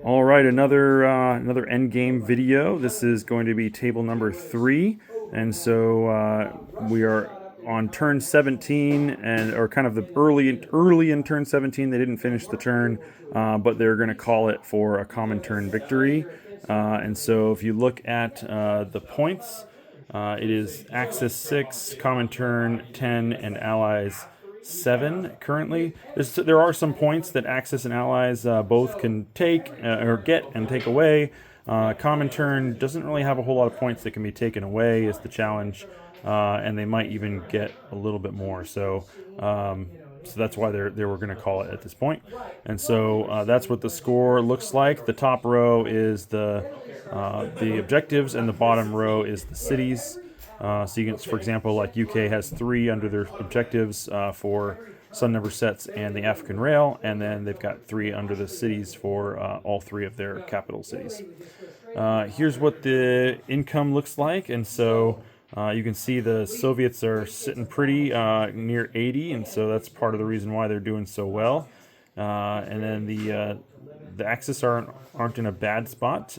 All right, another endgame video. This is going to be table number 3, and so we are on turn 17, and or kind of the early in turn 17. They didn't finish the turn, but they're going to call it for a common turn victory. And so if you look at the points, it is Axis 6, common turn 10, and allies 7 currently. There are some points that Axis and allies both can take or get and take away. Common turn doesn't really have a whole lot of points that can be taken away, is the challenge, and they might even get a little bit more. So that's why they were going to call it at this point. And so that's what the score looks like. The top row is the objectives, and the bottom row is the cities. So you can, for example, like UK has 3 under their objectives for Sun Never Sets and the African Rail, and then they've got 3 under the cities for all 3 of their capital cities. Here's what the income looks like, and so you can see the Soviets are sitting pretty near 80, and so that's part of the reason why they're doing so well. And then the Axis aren't in a bad spot.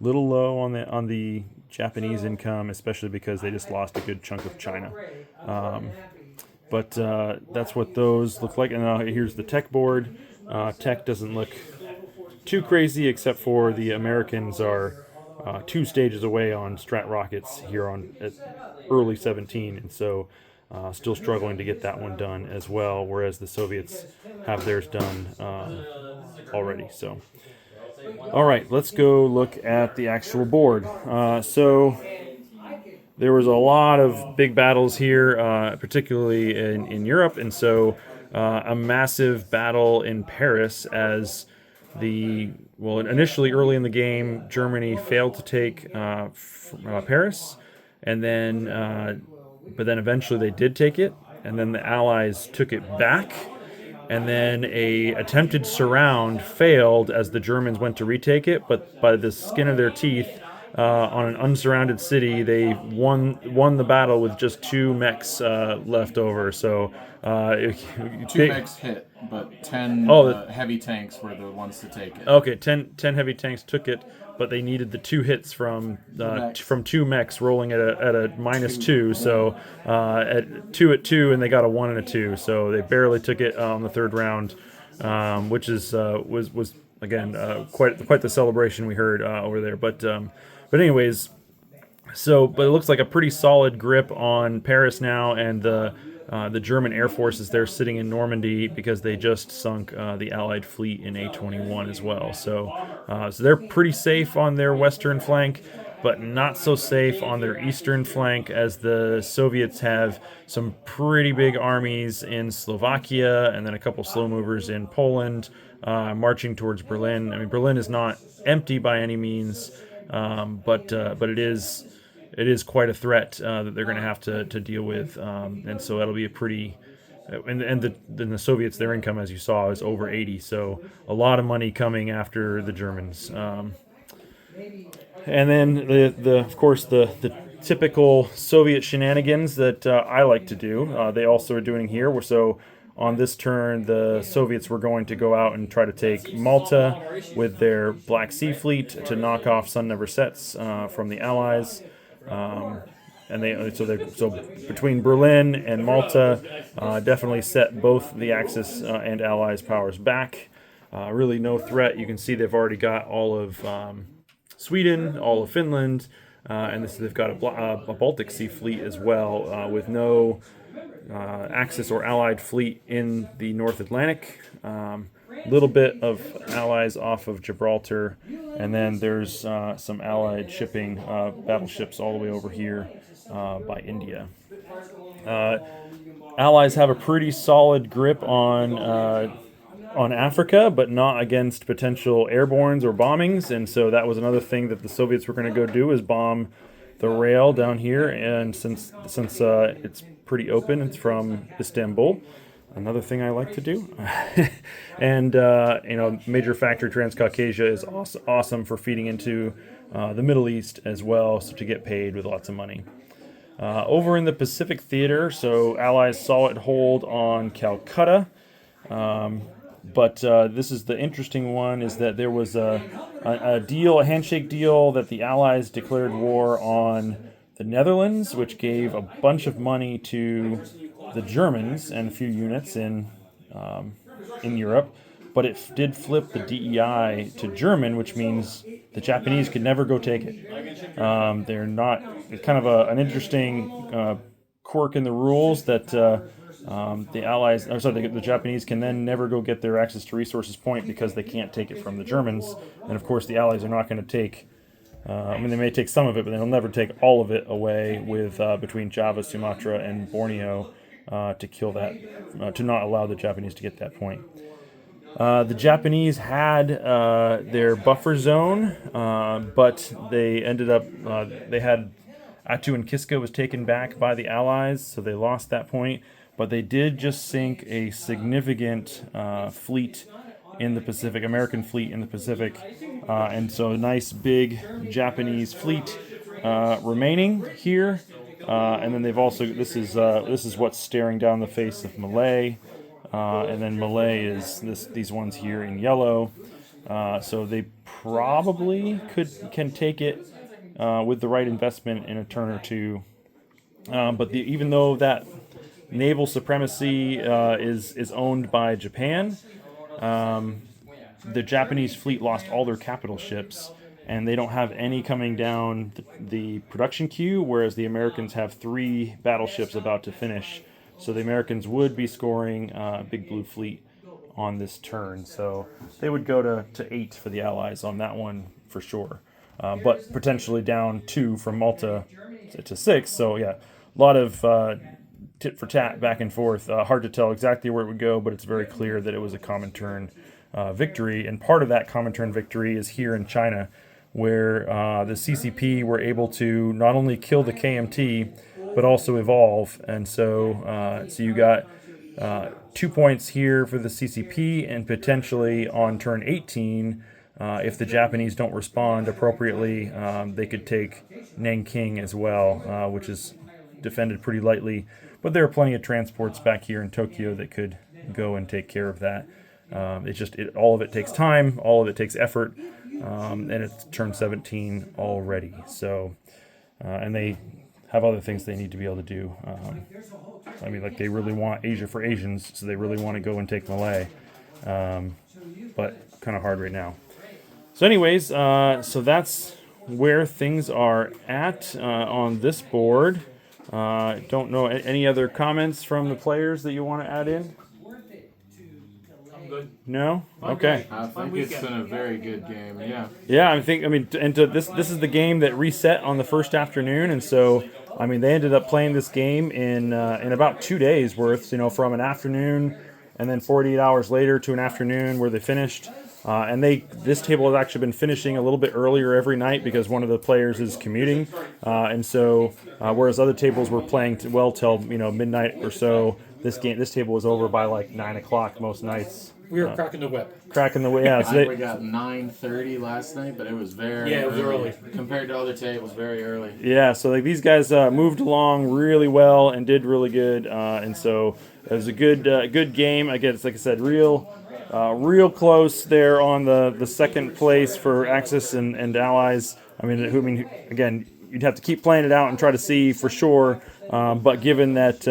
Little low on the Japanese income, especially because they just lost a good chunk of China. But that's what those look like. And here's the tech board. Tech doesn't look too crazy, except for the Americans are 2 stages away on Strat rockets here on at early 17, and so still struggling to get that one done as well. Whereas the Soviets have theirs done already. So. All right, let's go look at the actual board. So there was a lot of big battles here, particularly in Europe, and so a massive battle in Paris as initially early in the game, Germany failed to take Paris, and but then eventually they did take it, and then the Allies took it back. And then a attempted surround failed as the Germans went to retake it, but by the skin of their teeth, on an unsurrounded city, they won the battle with just 2 mechs left over. So 2 mechs hit, but 10 heavy tanks were the ones to take it. Okay, 10 heavy tanks took it, but they needed the 2 hits from 2 mechs rolling at a -2. So at 2, and they got a 1 and a 2. So they barely took it on the 3rd round, which was again quite the celebration we heard over there. But anyways, but it looks like a pretty solid grip on Paris now, and the German Air Force is there sitting in Normandy because they just sunk the Allied fleet in A21 as well. So they're pretty safe on their western flank, but not so safe on their eastern flank, as the Soviets have some pretty big armies in Slovakia and then a couple slow movers in Poland, marching towards Berlin. I mean, Berlin is not empty by any means, but it is quite a threat that they're going to have to deal with, and so that'll be a pretty. And the Soviets, their income, as you saw, is over 80, so a lot of money coming after the Germans. And then of course the typical Soviet shenanigans that I like to do. They also are doing here. So on this turn, the Soviets were going to go out and try to take Malta with their Black Sea Fleet to knock off Sun Never Sets from the Allies. And so between Berlin and Malta, definitely set both the Axis and Allies powers back. Really no threat. You can see they've already got all of Sweden, all of Finland, and they've got a Baltic Sea fleet as well, with no Axis or Allied fleet in the North Atlantic. Little bit of allies off of Gibraltar, and then there's some Allied shipping battleships all the way over here by India. Allies have a pretty solid grip on Africa, but not against potential airbornes or bombings, and so that was another thing that the Soviets were going to go do, is bomb the rail down here, and since it's pretty open, it's from Istanbul. Another thing I like to do. And major factory Transcaucasia is awesome for feeding into the Middle East as well, so to get paid with lots of money. Over in the Pacific Theater, so Allies solid hold on Calcutta. But this is the interesting one, is that there was a deal, a handshake deal, that the Allies declared war on the Netherlands, which gave a bunch of money to the Germans and a few units in Europe. But it did flip the DEI to German, which means the Japanese could never go take it. They're not. It's kind of an interesting quirk in the rules that the Allies, the Japanese can then never go get their access to resources point because they can't take it from the Germans. And of course, the Allies are not going to take. They may take some of it, but they'll never take all of it away. With between Java, Sumatra, and Borneo, to kill that, to not allow the Japanese to get that point. The Japanese had their buffer zone, but they ended up, they had Attu and Kiska was taken back by the Allies, so they lost that point. But they did just sink a significant fleet in the Pacific, American fleet in the Pacific, and so a nice big Japanese fleet remaining here. And then they've also, this is what's staring down the face of Malay. And then Malay is these ones here in yellow. So they probably can take it with the right investment in a turn or two. But even though that naval supremacy is owned by Japan, the Japanese fleet lost all their capital ships, and they don't have any coming down the production queue, whereas the Americans have 3 battleships about to finish. So the Americans would be scoring Big Blue Fleet on this turn. So they would go to 8 for the Allies on that one for sure. But potentially down 2 from Malta to 6. So yeah, a lot of tit for tat back and forth. Hard to tell exactly where it would go, but it's very clear that it was a Comintern victory. And part of that Comintern victory is here in China, where the CCP were able to not only kill the KMT, but also evolve. And so you got 2 points here for the CCP, and potentially on turn 18, if the Japanese don't respond appropriately, they could take Nanking as well, which is defended pretty lightly. But there are plenty of transports back here in Tokyo that could go and take care of that. All of it takes time, all of it takes effort, and it's turn 17 already. So, and they have other things they need to be able to do. They really want Asia for Asians, so they really want to go and take Malay, but kind of hard right now. So anyways, so that's where things are at on this board. Don't know, any other comments from the players that you want to add in? No? Okay. I think it's been a very good game. Yeah. Yeah, this is the game that reset on the first afternoon, and so they ended up playing this game in about 2 days worth. From an afternoon and then 48 hours later to an afternoon where they finished. And this table has actually been finishing a little bit earlier every night because one of the players is commuting, and so whereas other tables were playing till midnight or so, this table was over by like 9 o'clock most nights. We were cracking the whip. Yeah. So we got 9:30 last night, but it was very early compared to other tables. Very early. Yeah, so these guys moved along really well and did really good, and so it was a good game. Again, it's like I said, real close there on the second place for Axis and Allies. Again, you'd have to keep playing it out and try to see for sure. But given that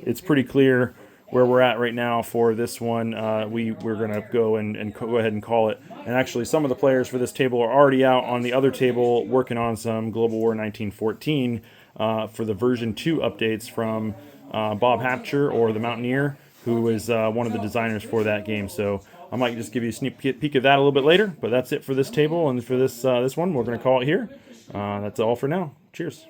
it's pretty clear where we're at right now for this one, we're going to go and go ahead and call it. And actually, some of the players for this table are already out on the other table working on some Global War 1914 for the version 2 updates from Bob Hatcher, or the Mountaineer, who is one of the designers for that game. So I might just give you a sneak peek of that a little bit later. But that's it for this table, and for this one, we're going to call it here. That's all for now. Cheers.